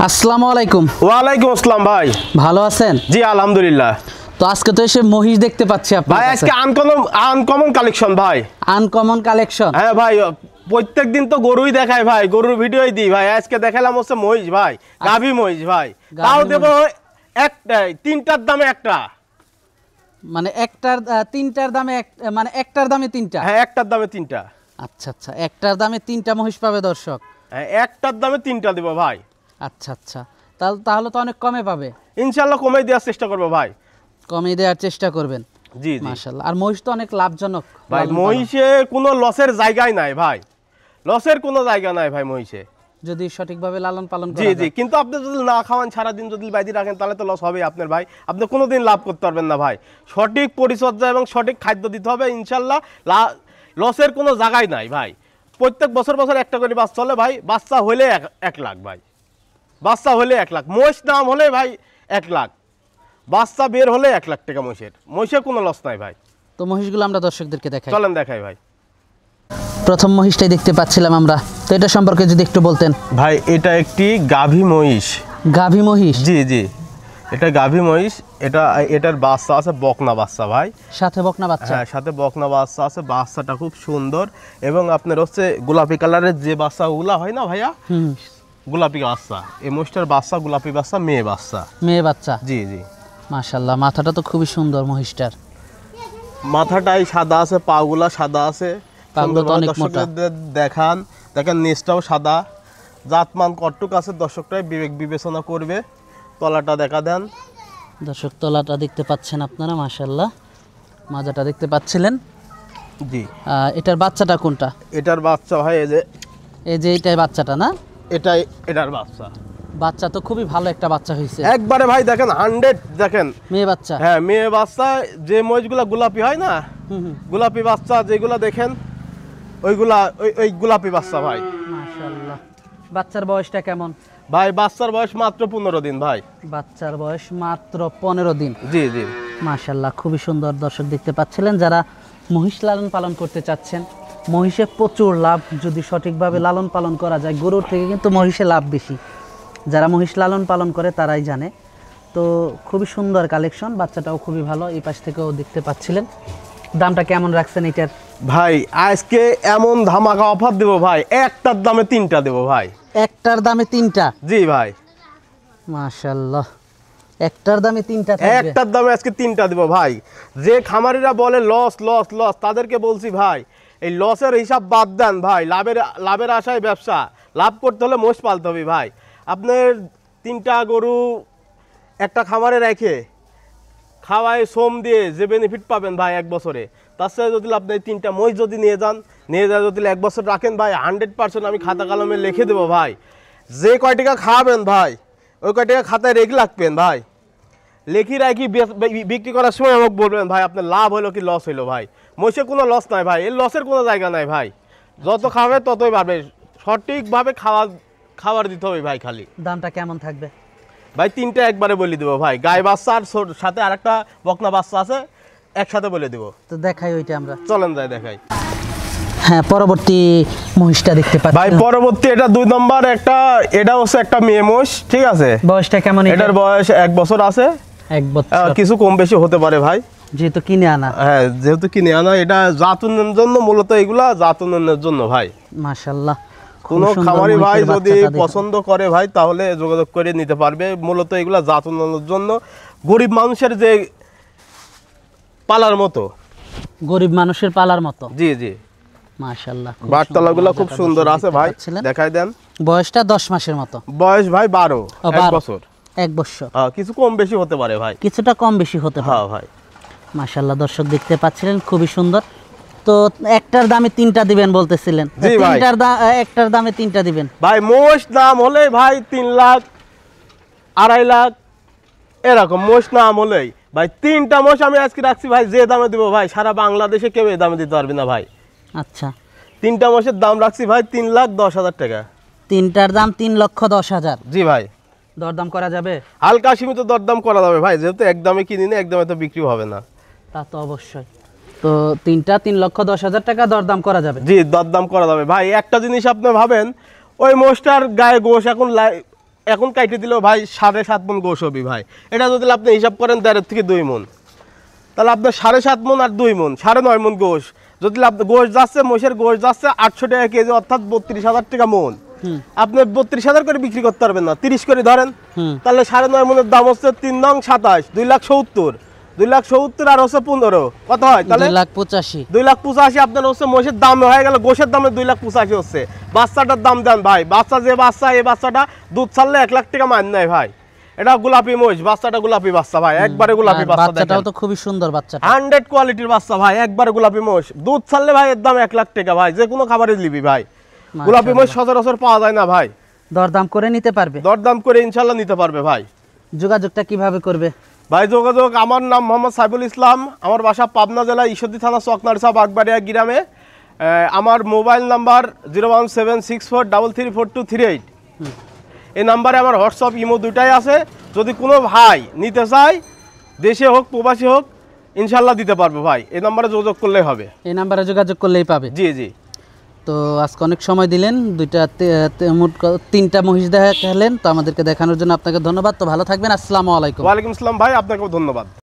আসসালামু আলাইকুম। ওয়ালাইকুম আসসালাম ভাই, ভালো আছেন? জি আলহামদুলিল্লাহ। তো আজকে তো এসে মহিষ দেখতে পাচ্ছি আপনার ভাই কাছে। আজকে আনকমন কালেকশন ভাই। Uncommon collection? হ্যাঁ ভাই, প্রত্যেকদিন তো গরুই দেখায় ভাই, গরুর ভিডিওই দিই ভাই। আজকে দেখালাম হচ্ছে মহিষ ভাই, গাভী মহিষ ভাই। তাও দেবো একটাই, তিনটার দামে একটা। মানে একটার তিনটার দামে মানে একটার দামে তিনটা? হ্যাঁ, একটার দামে তিনটা। আচ্ছা আচ্ছা, একটার দামে তিনটা মহিষ পাবে দর্শক? হ্যাঁ, একটার দামে তিনটা দেবো ভাই। আচ্ছা আচ্ছা, তাহলে তো অনেক কমে পাবে। ইনশাল্লাহ কমে দেওয়ার চেষ্টা করবো ভাই। কমে দেওয়ার চেষ্টা করবেন? জি জি মাশাআল্লাহ। আর মহিষ তো অনেক লাভজনক ভাই, মহিষে কোনো লসের জায়গাই নাই ভাই, লসের কোনো জায়গা নাই ভাই মহিষে, যদি সঠিকভাবে লালন পালন জি করা জি। যায়। কিন্তু আপনি যদি না খাওয়ান, সারাদিন যদি বাইরে রাখেন, তাহলে তো লস হবে আপনার ভাই। আপনি কোনোদিন লাভ করতে পারবেন না ভাই। সঠিক পরিচর্যা এবং সঠিক খাদ্য দিতে হবে, ইনশাল্লাহ লসের কোনো জায়গায় নাই ভাই। প্রত্যেক বছর বছর একটা করে বাচ্চা হলে ভাই, বাচ্চা হলে 1 লাখ ভাই, বাচ্চা হলে 1 লাখ। মহিষ দাম হলে ভাই 1 লাখ, বাচ্চা বের হলে 1 লাখ টাকা। মহিষের কোনো লস নাই ভাই। তো মহিষগুলো আমরা দর্শকদেরকে দেখাই, চলেন দেখাই ভাই। প্রথম মহিষটাই দেখতে পাচ্ছিলাম আমরা, তো এটা সম্পর্কে যদি একটু বলতেন। ভাই এটা একটি গাভী মহিষ। গাভী মহিষ? জি জি, এটা গাভী মহিষ। এটার বাচ্চা আছে, বকনা বাচ্চা ভাই। সাথে বকনা বাচ্চা? হ্যাঁ, সাথে বকনা বাচ্চা আছে। বাচ্চাটা খুব সুন্দর এবং আপনার হচ্ছে গোলাপি কালারের যে বাচ্চাগুলা হয় না ভাইয়া, গোলাপি বাচ্চা। এই মহিষটার বাচ্চা গোলাপি বাচ্চা, মেয়ে বাচ্চা। মেয়ে বাচ্চা? জি জি। মাশাআল্লাহ, মাথাটা তো খুবই সুন্দর মহিষটার। মাথাটাই সাদা আছে, পাগুলা সাদা আছে। পাগুলো তো অনেক মোটা। দেখেন নিচটাও সাদা। জাতমান কটুক আছে, দর্শকটাই বিবেক বিবেচনা করবে। তলাটা দেখা দেন দর্শক, তলাটা দেখতে পাচ্ছেন আপনারা, মাশাআল্লাহ। মাজাটা দেখতে পাচ্ছিলেন? জি। এটার বাচ্চাটা কোনটা? এটার বাচ্চা ভাই এই যে এইটাই বাচ্চাটা না? এটার বাচ্চা। বাচ্চা তো খুবই ভালো একটা বাচ্চা হয়েছে একবারে ভাই, দেখেন 100। দেখেন মেয়ে বাচ্চা? হ্যাঁ, মেয়ে বাচ্চা। যে মহিষগুলা গোলাপি হয় না, গোলাপি বাচ্চা যেগুলা দেখেন, ওই গোলাপি বাচ্চা ভাই। মাশাআল্লাহ। বাচ্চার বয়সটা কেমন? ভাই বাচ্চার বয়স মাত্র 15 দিন ভাই। বাচ্চার বয়স মাত্র 15 দিন? জি জি। মাশাআল্লাহ, খুবই সুন্দর। দর্শক দেখতে পাচ্ছিলেন, যারা মহিষ লালন পালন করতে চাচ্ছেন, মহিষে প্রচুর লাভ যদি সঠিকভাবে লালন পালন করা যায়। গরুর থেকে কিন্তু মহিষে লাভ বেশি, যারা মহিষ লালন পালন করে তারাই জানে। তো খুবই সুন্দর কালেকশন, বাচ্চাটাও খুবই ভালো। এই পাশ থেকেও দেখতে পাচ্ছিলেন। দামটা কেমন রাখছেন এটার? ভাই আজকে এমন ধামাকা অফার দেবো ভাই, একটার দামে তিনটা দেবো ভাই। একটার দামে তিনটা? জি ভাই। মাশাআল্লাহ, একটার দামে তিনটা? একটার দামে আজকে তিনটা দেবো ভাই। যে খামারিরা বলে লস লস লস, তাদেরকে বলছি ভাই, এই লসের হিসাব বাদ দেন ভাই। লাভের আশায় ব্যবসা। লাভ করতে হলে মোষ পালতে হবে ভাই। আপনার 3টা গরু একটা খামারে রেখে খাওয়ায় শ্রম দিয়ে যে বেনিফিট পাবেন ভাই 1 বছরে, তার সাথে যদি আপনি 3টা মহিষ যদি নিয়ে যায় যদি 1 বছর রাখেন ভাই, 100% আমি খাতা কলমে লিখে দেবো ভাই। যে কয় টাকা খাওয়াবেন ভাই, ওই কয় টাকা খাতায় রেখে রাখবেন ভাই। লেখি রাখি বিক্রি করার সময় আমাকে বলবেন ভাই আপনার লাভ হলো কি লস হলো ভাই। মহিষে কোনো লস নাই ভাই, এর লসের কোনো জায়গা নাই ভাই। যত খাবে ততই বাড়বে। সঠিকভাবে খাবার দিতে হবে ভাই। খালি দামটা কেমন থাকবে ভাই? 3টা একবারে বলে দেবো ভাই। গাই বাচ্চা আর সাথে আরেকটা বকনা বাচ্চা আছে, একসাথে বলে দেবো। তো দেখাই ওইটা আমরা। চলেন যাই দেখাই। হ্যাঁ, পরবর্তী মহিষটা দেখতে পাচ্ছি ভাই। পরবর্তী এটা 2 নম্বর একটা, এটা হচ্ছে একটা মেয়ে মহিষ, ঠিক আছে? বয়সটা কেমন? এটার বয়স 1 বছর আছে। 1 বছর? কিছু কম বেশি হতে পারে ভাই, যেহেতু কিনে আনা। হ্যাঁ, যেহেতু কিনে আনা। এটা জাত উন্নয়নের জন্য, মূলত এগুলা জাত উন্নয়নের জন্য ভাই। মাশাআল্লাহ, কোন খামারি ভাই যদি পছন্দ করে ভাই, তাহলে যোগাযোগ করে নিতে পারবে। মূলত এগুলা জাত উন্নয়নের জন্য, গরিব মানুষের যে পালার মতো। গরিব মানুষের পালার মতো? জি জি। মাশাআল্লাহ, বাটতলাগুলো খুব সুন্দর আছে ভাই, দেখাই দেন। বয়সটা 10 মাসের মতো? বয়স ভাই 12, 1 বছর। 1 বছর? কিছু কম বেশি হতে পারে ভাই, কিছুটা কম বেশি হতে পারে। হ্যাঁ ভাই। মাশাআল্লাহ, দর্শক দেখতে পাচ্ছিলেন, খুবই সুন্দর। তো একটার দামে তিনটা দিবেন বলতেছিলেন? একটার দামে তিনটা দিবেন ভাই। মোষ দাম হলে ভাই 3 লাখ 2.5 লাখ এরকম। মোষ নাম হলেই ভাই 3টা মোষ আমি আজকে রাখছি ভাই। যে দামে দিব ভাই, সারা বাংলাদেশে কেউ এই দামে দিতে পারবে না ভাই। আচ্ছা, 3টা মোষের দাম রাখছি ভাই 3,10,000 টাকা। 3টার দাম 3,10,000? জি ভাই। দরদাম করা যাবে? হালকা সীমিত দরদাম করা যাবে ভাই, যেহেতু একদমে কিনি না, একদমে তো বিক্রি হবে না। তা তো অবশ্যই। তো 3টা 3,10,000 টাকা দরদাম করা যাবে? জি, দরদাম করা যাবে ভাই। একটা জিনিস আপনি ভাবেন, ওই মোষটার গায়ে গোশ এখন এখন কাইটে দিলেও ভাই 7.5 মণ গোশ হবে ভাই। এটা যদি আপনি হিসাব করেন 1.5 থেকে 2 মণ, তাহলে আপনার 7.5 মণ আর 2 মণ 9.5 মণ গোশ। যদি আপনি গোশ যাচ্ছে, মহিষের গোশ যাচ্ছে 800 টাকা কেজি, অর্থাৎ 32,000 টাকা মণ। আপনি 32,000 করে বিক্রি করতে পারবেন না, 30 করে ধরেন, তাহলে 9.5 মণের দাম হচ্ছে 3 নং 27, 2,70,000, 2,70,000 আর হচ্ছে 15, কত হয়? তাহলে 2,85,000। 2,85,000 আপনার হচ্ছে মহিষের দাম হয়ে গেল, গোশের দামে 2,85,000 হচ্ছে। বাচ্চাটার দাম দেন ভাই, বাচ্চা যে বাচ্চা, এই বাচ্চাটা দুধ ছাড়লে 1 লাখ টাকা মান নেয় ভাই। এটা গোলাপি মহিষ, বাচ্চাটা গোলাপি বাচ্চা ভাই, একবারে গোলাপি বাচ্চা। বাচ্চাটাও তো খুবই সুন্দর বাচ্চাটা, 100 কোয়ালিটির বাচ্চা ভাই, একবারে গোলাপি মহিষ। দুধ ছাড়লে ভাই এর দাম 1 লাখ টাকা ভাই, যে কোনো খাবারে নিবি ভাই। গোলাপি মহিষ সচরাচর পাওয়া যায় না ভাই। দরদাম করে নিতে পারবে? দরদাম করে ইনশাল্লাহ নিতে পারবে ভাই। যোগাযোগটা কিভাবে করবে ভাই? যোগাযোগ, আমার নাম মোহাম্মদ সাইফুল ইসলাম, আমার বাসা পাবনা জেলা ঈশ্বরদী থানা চকনারসা বাগবাড়িয়া গ্রামে। আমার মোবাইল নাম্বার 01764334238। এই নাম্বারে আমার হোয়াটসঅ্যাপ, ইমো দুটাই আছে। যদি কোনো ভাই নিতে চায়, দেশে হোক প্রবাসী হোক, ইনশাল্লাহ দিতে পারবে ভাই। এই নাম্বারে যোগাযোগ করলেই হবে। এই নাম্বারে যোগাযোগ করলেই পাবে? জি জি। তো আজকে অনেক সময় দিলেন, মোট 3টা মহিষ দেখালেন, তো আমাদেরকে দেখানোর জন্য আপনাকে ধন্যবাদ। তো ভালো থাকবেন, আসসালামু আলাইকুম। ওয়ালাইকুম আসসালাম ভাই, আপনাকেও ধন্যবাদ।